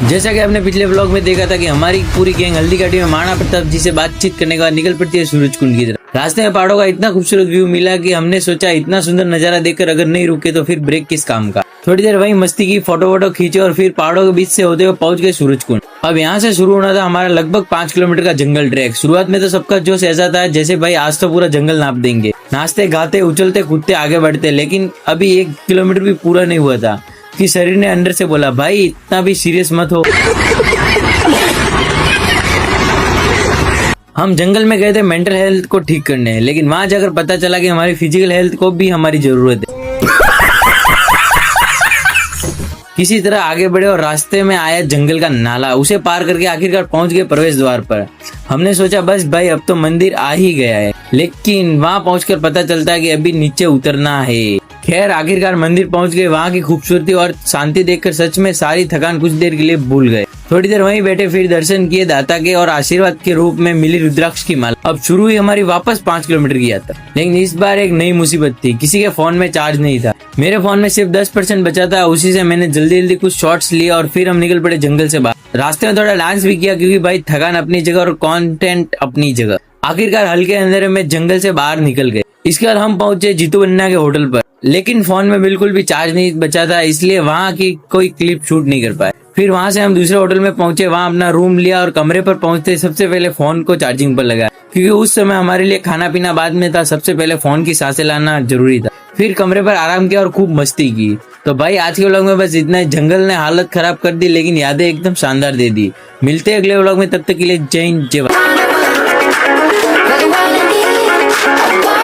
जैसा कि आपने पिछले व्लॉग में देखा था कि हमारी पूरी गैंग हल्दी घाटी में महाराणा प्रताप जी से बातचीत करने के बाद निकल पड़ती है सूरज कुंड की तरफ। रास्ते में पहाड़ों का इतना खूबसूरत व्यू मिला कि हमने सोचा इतना सुंदर नजारा देखकर अगर नहीं रुके तो फिर ब्रेक किस काम का। थोड़ी देर वहीं मस्ती की, फोटो वोटो खींचे और फिर पहाड़ों के बीच से होते हुए पहुंच गए सूरज कुंड। अब यहाँ से शुरू होना था हमारा लगभग 5 किलोमीटर का जंगल ट्रैक। शुरुआत में तो सबका जोश ऐसा था जैसे भाई आज तो पूरा जंगल नाप देंगे। नाचते गाते उछलते कूदते आगे बढ़ते, लेकिन अभी 1 किलोमीटर भी पूरा नहीं हुआ था कि शरीर ने अंदर से बोला, भाई इतना भी सीरियस मत हो। हम जंगल में गए थे मेंटल हेल्थ को ठीक करने, लेकिन वहां जाकर पता चला कि हमारी फिजिकल हेल्थ को भी हमारी जरूरत है। किसी तरह आगे बढ़े और रास्ते में आया जंगल का नाला, उसे पार करके आखिरकार पहुंच गए प्रवेश द्वार पर। हमने सोचा बस भाई अब तो मंदिर आ ही गया है, लेकिन वहां पहुंचकर पता चलता है कि अभी नीचे उतरना है। खैर आखिरकार मंदिर पहुंच गए। वहां की खूबसूरती और शांति देखकर सच में सारी थकान कुछ देर के लिए भूल गए। थोड़ी देर वहीं बैठे, फिर दर्शन किए दाता के और आशीर्वाद के रूप में मिली रुद्राक्ष की माला। अब शुरू हुई हमारी वापस 5 किलोमीटर की यात्रा, लेकिन इस बार एक नई मुसीबत थी। किसी के फोन में चार्ज नहीं था। मेरे फोन में सिर्फ 10% बचा था। उसी से मैंने जल्दी जल्दी कुछ शॉट्स लिए और फिर हम निकल पड़े जंगल से बाहर। रास्ते में थोड़ा डांस भी किया क्योंकि भाई थकान अपनी जगह और कंटेंट अपनी जगह। आखिरकार हल्के अंधेरे में जंगल से बाहर निकल गए। इसके बाद हम पहुंचे जीतू बन्ना के होटल पर, लेकिन फोन में बिल्कुल भी चार्ज नहीं बचा था, इसलिए वहां की कोई क्लिप शूट नहीं कर पाए। फिर वहां से हम दूसरे होटल में पहुंचे, वहां अपना रूम लिया और कमरे पर पहुंचते सबसे पहले फोन को चार्जिंग पर लगाया, क्योंकि उस समय हमारे लिए खाना पीना बाद में था, सबसे पहले फोन की सांसें लाना जरूरी था। फिर कमरे पर आराम किया और खूब मस्ती की। तो भाई आज के व्लॉग में बस इतना ही। जंगल ने हालत खराब कर दी, लेकिन यादें एकदम शानदार दे दी। मिलते हैं अगले व्लॉग में, तब तक के लिए जय हिंद जय भारत।